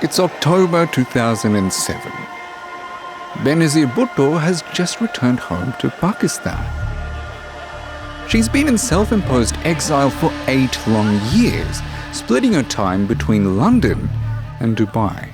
It's October 2007. Benazir Bhutto has just returned home to Pakistan. She's been in self-imposed exile for 8 long years, splitting her time between London and Dubai.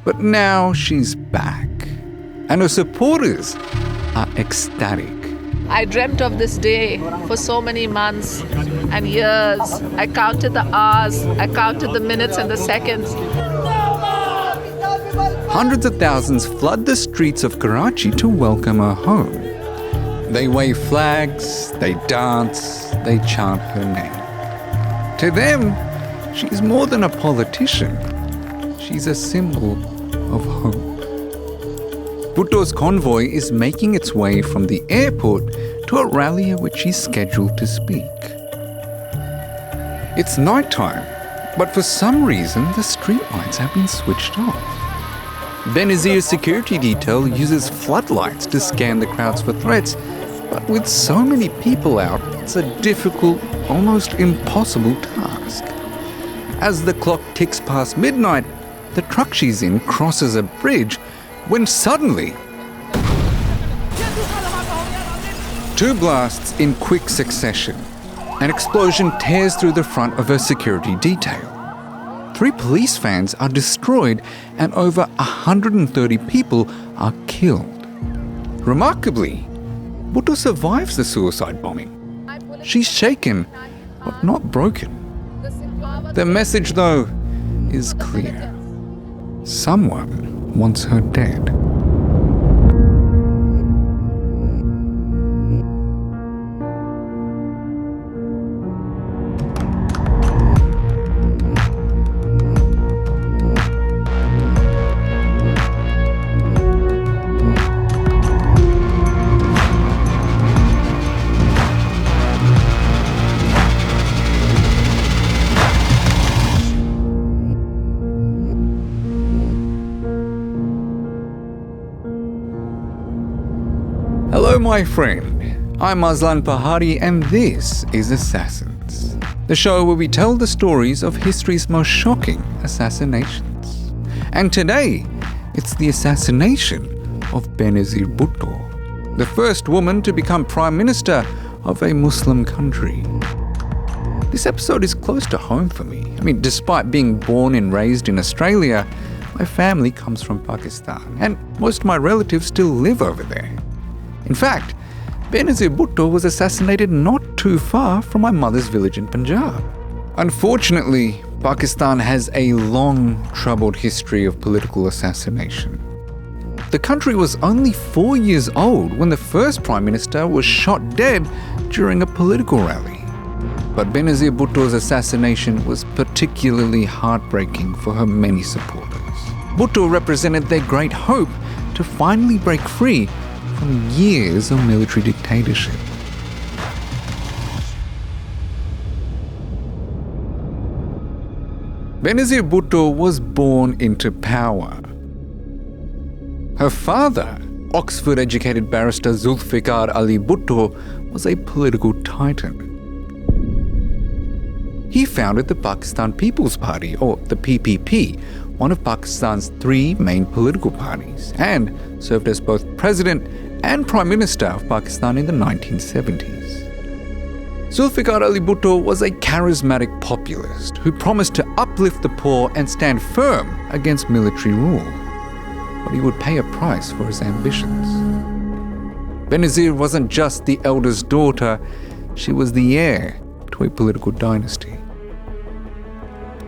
But now she's back, and her supporters are ecstatic. I dreamt of this day for so many months and years. I counted the hours, I counted the minutes and the seconds. Hundreds of thousands flood the streets of Karachi to welcome her home. They wave flags, they dance, they chant her name. To them, she's more than a politician. She's a symbol of hope. Bhutto's convoy is making its way from the airport to a rally at which she's scheduled to speak. It's nighttime, but for some reason the streetlights have been switched off. Benazir's security detail uses floodlights to scan the crowds for threats, but with so many people out, it's a difficult, almost impossible task. As the clock ticks past midnight, the truck she's in crosses a bridge when suddenly 2 blasts in quick succession. An explosion tears through the front of her security detail. 3 police vans are destroyed and over 130 people are killed. Remarkably, Bhutto survives the suicide bombing. She's shaken, but not broken. The message, though, is clear. Someone wants her dead. Hello, my friend. I'm Aslan Pahari, and this is Assassins, the show where we tell the stories of history's most shocking assassinations. And today, it's the assassination of Benazir Bhutto, the first woman to become Prime Minister of a Muslim country. This episode is close to home for me. Despite being born and raised in Australia, my family comes from Pakistan, and most of my relatives still live over there. In fact, Benazir Bhutto was assassinated not too far from my mother's village in Punjab. Unfortunately, Pakistan has a long, troubled history of political assassination. The country was only 4 years old when the first Prime Minister was shot dead during a political rally. But Benazir Bhutto's assassination was particularly heartbreaking for her many supporters. Bhutto represented their great hope to finally break free from years of military dictatorship. Benazir Bhutto was born into power. Her father, Oxford-educated barrister Zulfikar Ali Bhutto, was a political titan. He founded the Pakistan People's Party, or the PPP, one of Pakistan's 3 main political parties, and served as both president and Prime Minister of Pakistan in the 1970s. Zulfikar Ali Bhutto was a charismatic populist who promised to uplift the poor and stand firm against military rule. But he would pay a price for his ambitions. Benazir wasn't just the eldest daughter, she was the heir to a political dynasty.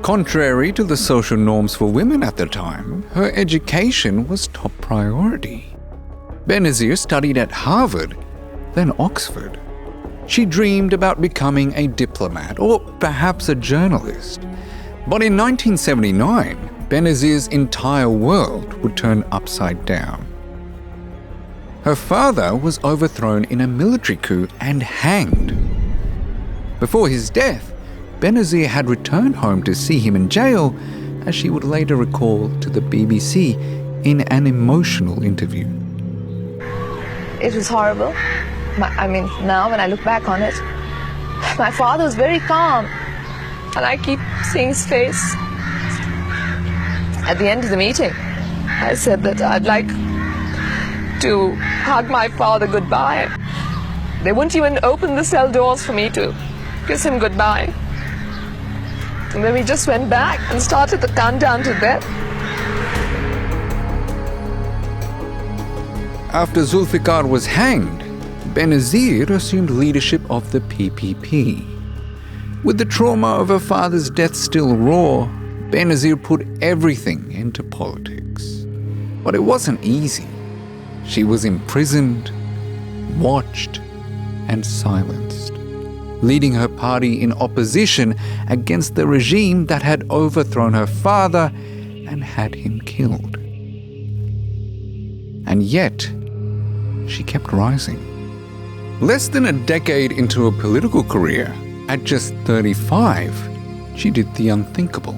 Contrary to the social norms for women at the time, her education was top priority. Benazir studied at Harvard, then Oxford. She dreamed about becoming a diplomat or perhaps a journalist. But in 1979, Benazir's entire world would turn upside down. Her father was overthrown in a military coup and hanged. Before his death, Benazir had returned home to see him in jail, as she would later recall to the BBC in an emotional interview. It was horrible. Now when I look back on it, my father was very calm, and I keep seeing his face At the end of the meeting, I said that I'd like to hug my father goodbye. They wouldn't even open the cell doors for me to kiss him goodbye. And then we just went back and started the countdown to death. After Zulfikar was hanged, Benazir assumed leadership of the PPP. With the trauma of her father's death still raw, Benazir put everything into politics. But it wasn't easy. She was imprisoned, watched, and silenced, leading her party in opposition against the regime that had overthrown her father and had him killed. And yet, she kept rising. Less than a decade into a political career, at just 35, she did the unthinkable.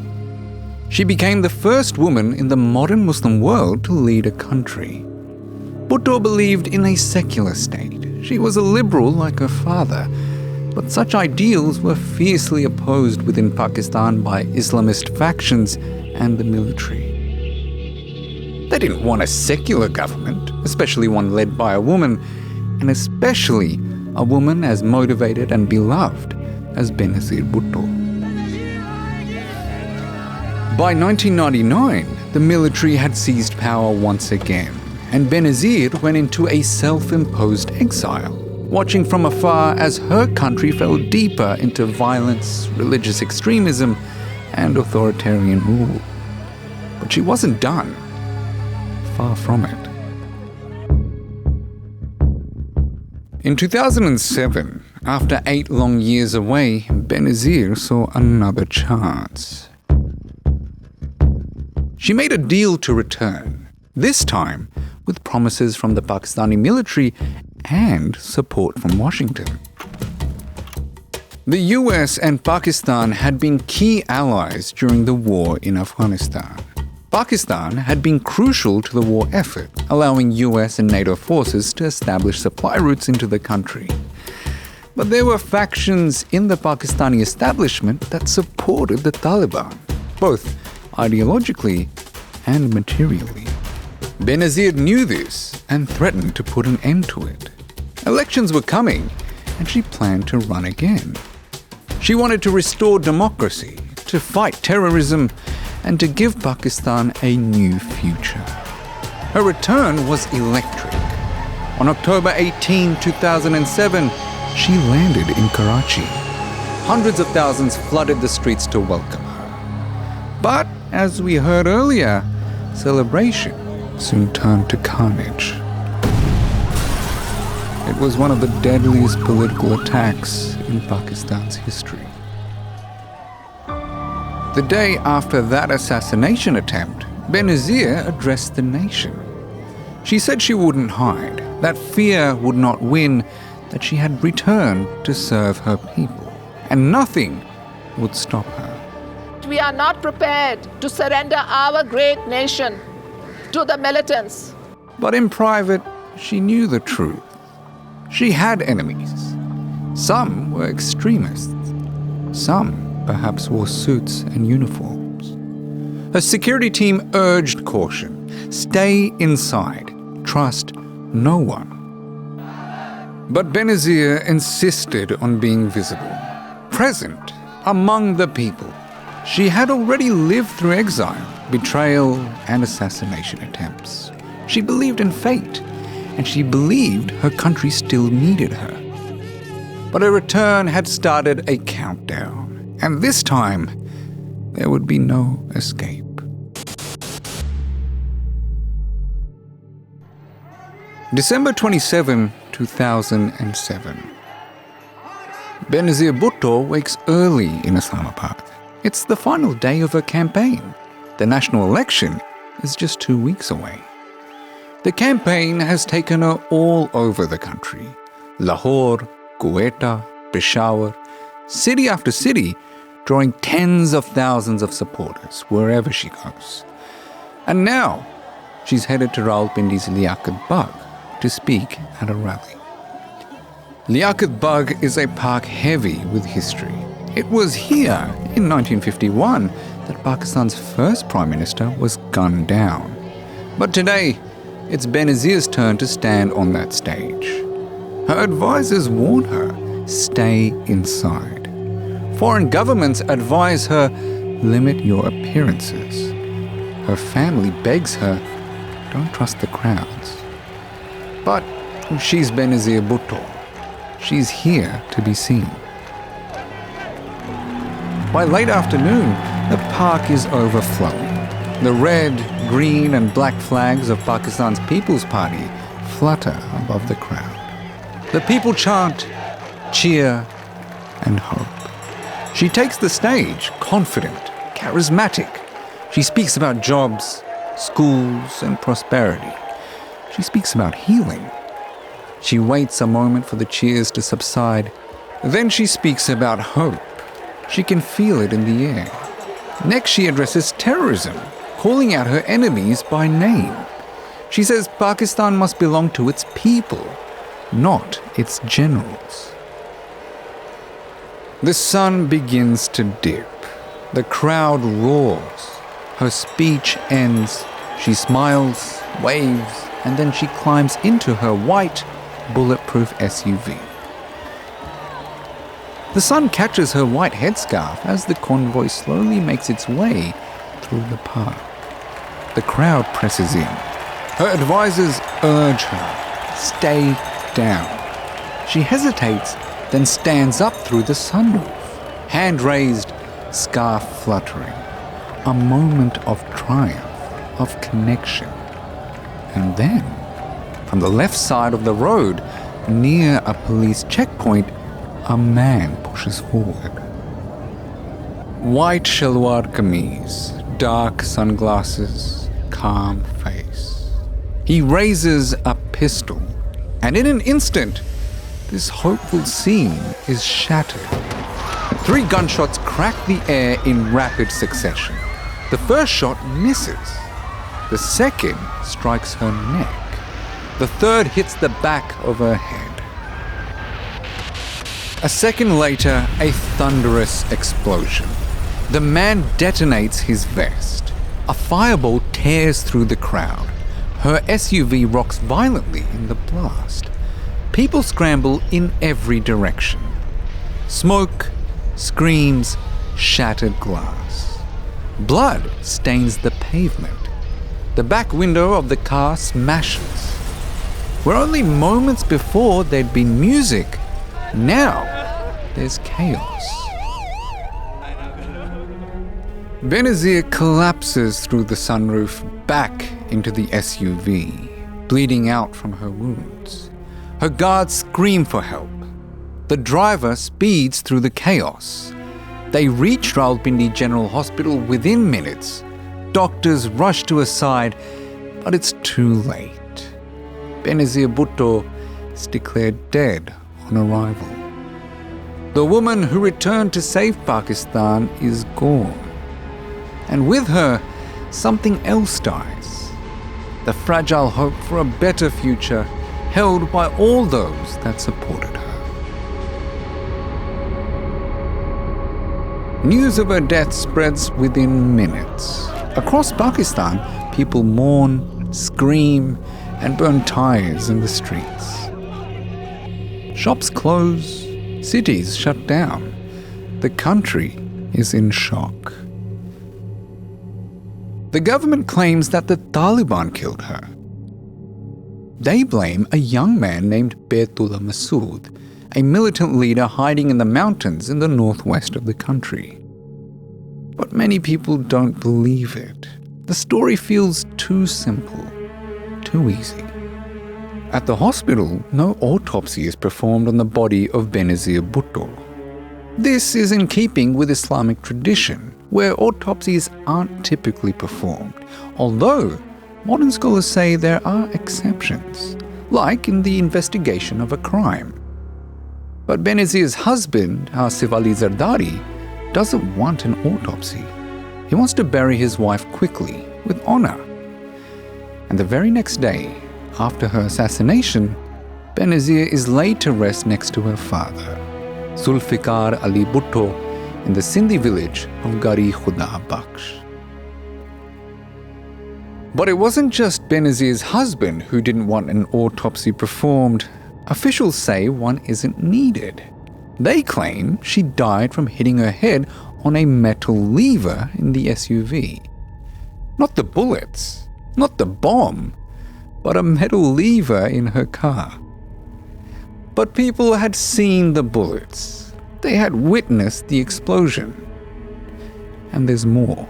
She became the first woman in the modern Muslim world to lead a country. Bhutto believed in a secular state. She was a liberal like her father, but such ideals were fiercely opposed within Pakistan by Islamist factions and the military. They didn't want a secular government, especially one led by a woman, and especially a woman as motivated and beloved as Benazir Bhutto. By 1999, the military had seized power once again, and Benazir went into a self-imposed exile, watching from afar as her country fell deeper into violence, religious extremism, and authoritarian rule. But she wasn't done. Far from it. In 2007, after 8 long years away, Benazir saw another chance. She made a deal to return, this time with promises from the Pakistani military and support from Washington. The US and Pakistan had been key allies during the war in Afghanistan. Pakistan had been crucial to the war effort, allowing US and NATO forces to establish supply routes into the country. But there were factions in the Pakistani establishment that supported the Taliban, both ideologically and materially. Benazir knew this and threatened to put an end to it. Elections were coming, and she planned to run again. She wanted to restore democracy, to fight terrorism, and to give Pakistan a new future. Her return was electric. On October 18, 2007, she landed in Karachi. Hundreds of thousands flooded the streets to welcome her. But, as we heard earlier, celebration soon turned to carnage. It was one of the deadliest political attacks in Pakistan's history. The day after that assassination attempt, Benazir addressed the nation. She said she wouldn't hide, that fear would not win, that she had returned to serve her people, and nothing would stop her. We are not prepared to surrender our great nation to the militants. But in private, she knew the truth. She had enemies. Some were extremists. Some perhaps wore suits and uniforms. Her security team urged caution. Stay inside. Trust no one. But Benazir insisted on being visible, present among the people. She had already lived through exile, betrayal, and assassination attempts. She believed in fate, and she believed her country still needed her. But her return had started a countdown. And this time, there would be no escape. December 27, 2007. Benazir Bhutto wakes early in Islamabad. It's the final day of her campaign. The national election is just 2 weeks away. The campaign has taken her all over the country. Lahore, Quetta, Peshawar, city after city, drawing tens of thousands of supporters wherever she goes. And now, she's headed to Rawalpindi's Liaquat Bagh to speak at a rally. Liaquat Bagh is a park heavy with history. It was here, in 1951, that Pakistan's first Prime Minister was gunned down. But today, it's Benazir's turn to stand on that stage. Her advisors warn her, stay inside. Foreign governments advise her, limit your appearances. Her family begs her, don't trust the crowds. But she's Benazir Bhutto. She's here to be seen. By late afternoon, the park is overflowing. The red, green and black flags of Pakistan's People's Party flutter above the crowd. The people chant, cheer and hope. She takes the stage, confident, charismatic. She speaks about jobs, schools and prosperity. She speaks about healing. She waits a moment for the cheers to subside. Then she speaks about hope. She can feel it in the air. Next, she addresses terrorism, calling out her enemies by name. She says Pakistan must belong to its people, not its generals. The sun begins to dip. The crowd roars. Her speech ends. She smiles, waves, and then she climbs into her white, bulletproof SUV. The sun catches her white headscarf as the convoy slowly makes its way through the park. The crowd presses in. Her advisors urge her, stay down. She hesitates, then stands up through the sunroof. Hand raised, scarf fluttering. A moment of triumph, of connection. And then, from the left side of the road, near a police checkpoint, a man pushes forward. White shalwar kameez, dark sunglasses, calm face. He raises a pistol, and in an instant, this hopeful scene is shattered. 3 gunshots crack the air in rapid succession. The first shot misses. The second strikes her neck. The third hits the back of her head. A second later, a thunderous explosion. The man detonates his vest. A fireball tears through the crowd. Her SUV rocks violently in the blast. People scramble in every direction. Smoke, screams, shattered glass. Blood stains the pavement. The back window of the car smashes. Where only moments before there'd been music, now there's chaos. Benazir collapses through the sunroof back into the SUV, bleeding out from her wounds. Her guards scream for help. The driver speeds through the chaos. They reach Rawalpindi General Hospital within minutes. Doctors rush to her side, but it's too late. Benazir Bhutto is declared dead on arrival. The woman who returned to save Pakistan is gone. And with her, something else dies. The fragile hope for a better future held by all those that supported her. News of her death spreads within minutes. Across Pakistan, people mourn, scream, and burn tires in the streets. Shops close, cities shut down. The country is in shock. The government claims that the Taliban killed her. They blame a young man named Baitullah Masood, a militant leader hiding in the mountains in the northwest of the country. But many people don't believe it. The story feels too simple, too easy. At the hospital, no autopsy is performed on the body of Benazir Bhutto. This is in keeping with Islamic tradition, where autopsies aren't typically performed, although modern scholars say there are exceptions, like in the investigation of a crime. But Benazir's husband, Asif Ali Zardari, doesn't want an autopsy. He wants to bury his wife quickly, with honor. And the very next day, after her assassination, Benazir is laid to rest next to her father. Zulfikar Ali Bhutto in the Sindhi village of Gari Khuda Bakhsh. But it wasn't just Benazir's husband who didn't want an autopsy performed. Officials say one isn't needed. They claim she died from hitting her head on a metal lever in the SUV. Not the bullets, not the bomb, but a metal lever in her car. But people had seen the bullets. They had witnessed the explosion. And there's more.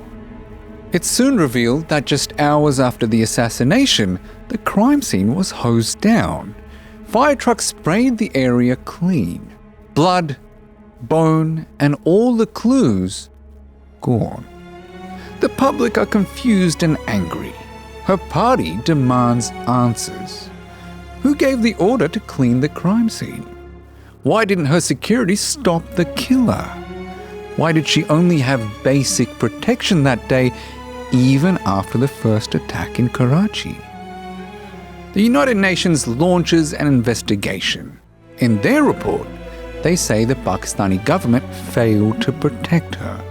It's soon revealed that just hours after the assassination, the crime scene was hosed down. Fire trucks sprayed the area clean. Blood, bone, and all the clues gone. The public are confused and angry. Her party demands answers. Who gave the order to clean the crime scene? Why didn't her security stop the killer? Why did she only have basic protection that day, even after the first attack in Karachi? The United Nations launches an investigation. In their report, they say the Pakistani government failed to protect her.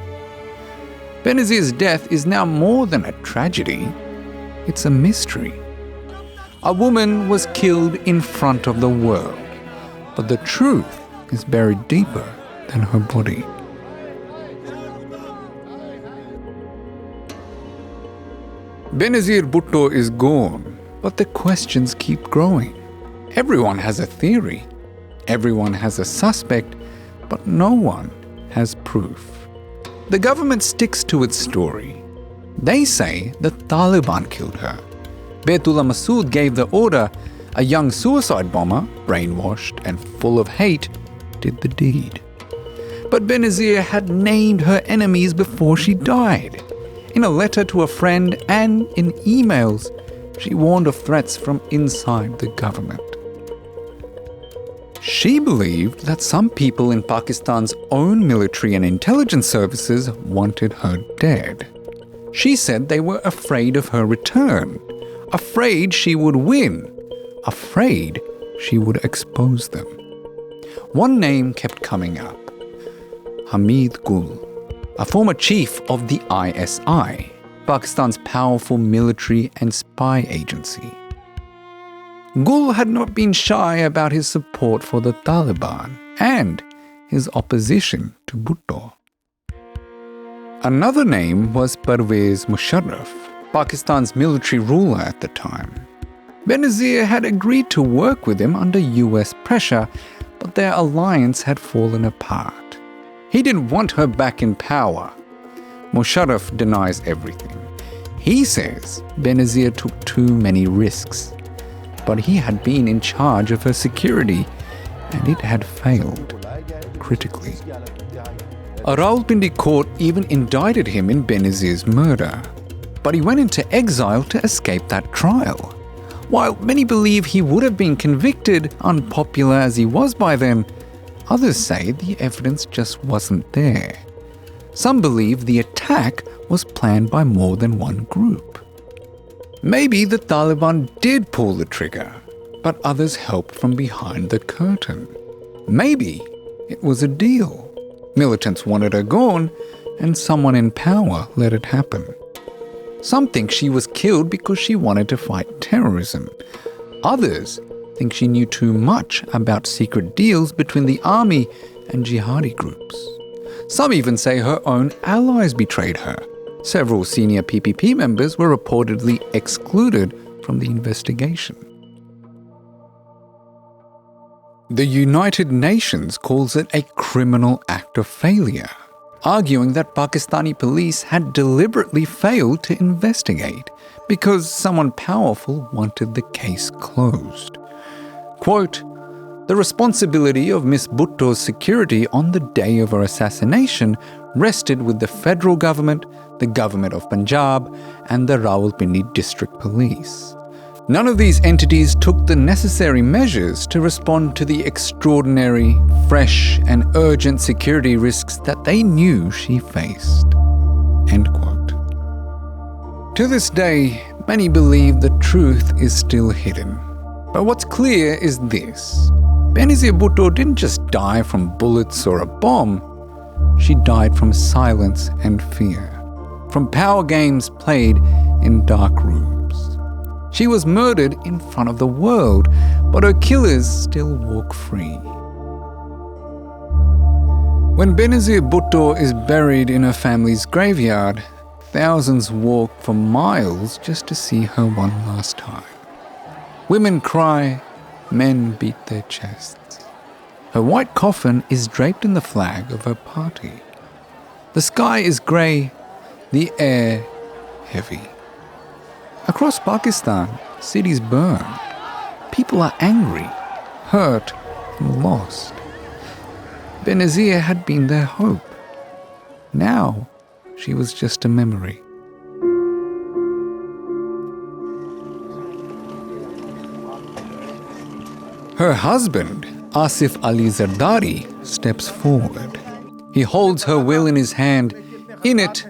Benazir's death is now more than a tragedy. It's a mystery. A woman was killed in front of the world, but the truth is buried deeper than her body. Benazir Bhutto is gone, but the questions keep growing. Everyone has a theory. Everyone has a suspect, but no one has proof. The government sticks to its story. They say the Taliban killed her. Baitullah Masood gave the order. A young suicide bomber, brainwashed and full of hate, did the deed. But Benazir had named her enemies before she died. In a letter to a friend and in emails, she warned of threats from inside the government. She believed that some people in Pakistan's own military and intelligence services wanted her dead. She said they were afraid of her return, afraid she would win, afraid she would expose them. One name kept coming up: Hamid Gul, a former chief of the ISI, Pakistan's powerful military and spy agency. Gul had not been shy about his support for the Taliban and his opposition to Bhutto. Another name was Pervez Musharraf, Pakistan's military ruler at the time. Benazir had agreed to work with him under US pressure, but their alliance had fallen apart. He didn't want her back in power. Musharraf denies everything. He says Benazir took too many risks, but he had been in charge of her security and it had failed critically. A Rawalpindi court even indicted him in Benazir's murder, but he went into exile to escape that trial. While many believe he would have been convicted, unpopular as he was by then, others say the evidence just wasn't there. Some believe the attack was planned by more than one group. Maybe the Taliban did pull the trigger, but others helped from behind the curtain. Maybe it was a deal. Militants wanted her gone, and someone in power let it happen. Some think she was killed because she wanted to fight terrorism. Others think she knew too much about secret deals between the army and jihadi groups. Some even say her own allies betrayed her. Several senior PPP members were reportedly excluded from the investigation. The United Nations calls it a criminal act of failure, arguing that Pakistani police had deliberately failed to investigate because someone powerful wanted the case closed. Quote, "The responsibility of Miss Bhutto's security on the day of her assassination rested with the federal government, the government of Punjab, and the Rawalpindi District Police. None of these entities took the necessary measures to respond to the extraordinary, fresh, and urgent security risks that they knew she faced." End quote. To this day, many believe the truth is still hidden. But what's clear is this: Benazir Bhutto didn't just die from bullets or a bomb. She she died from silence and fear, from power games played in dark rooms. She was murdered in front of the world, but her killers still walk free. When Benazir Bhutto is buried in her family's graveyard, thousands walk for miles just to see her one last time. Women cry, men beat their chests. Her white coffin is draped in the flag of her party. The sky is grey, the air heavy. Across Pakistan, cities burn. People are angry, hurt, and lost. Benazir had been their hope. Now, she was just a memory. Her husband, Asif Ali Zardari, steps forward. He holds her will in his hand. In it,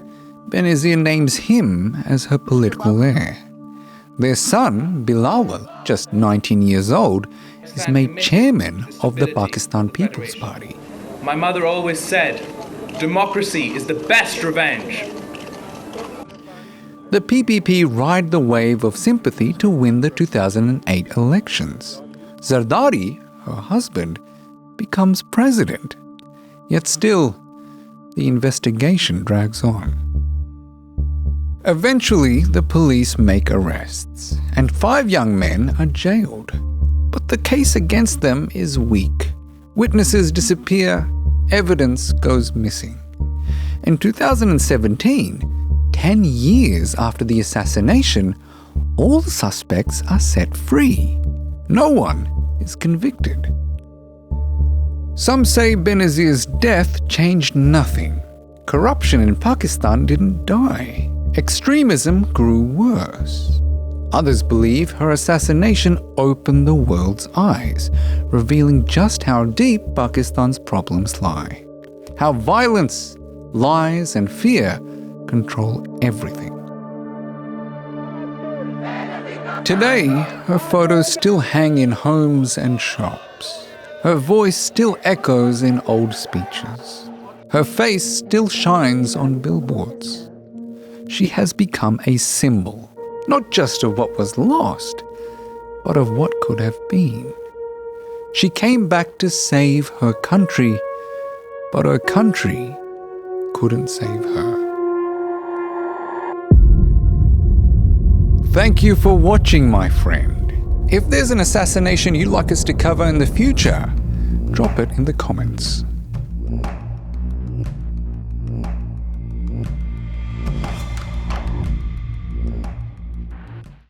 Benazir names him as her political heir. Their son, Bilawal, just 19 years old, is made chairman of the Pakistan People's Party. My mother always said, democracy is the best revenge. The PPP ride the wave of sympathy to win the 2008 elections. Zardari, her husband, becomes president. Yet still, the investigation drags on. Eventually, the police make arrests, and 5 young men are jailed. But the case against them is weak. Witnesses disappear, evidence goes missing. In 2017, 10 years after the assassination, all the suspects are set free. No one is convicted. Some say Benazir's death changed nothing. Corruption in Pakistan didn't die. Extremism grew worse. Others believe her assassination opened the world's eyes, revealing just how deep Pakistan's problems lie. How violence, lies, and fear control everything. Today, her photos still hang in homes and shops. Her voice still echoes in old speeches. Her face still shines on billboards. She has become a symbol, not just of what was lost, but of what could have been. She came back to save her country, but her country couldn't save her. Thank you for watching, my friend. If there's an assassination you'd like us to cover in the future, drop it in the comments.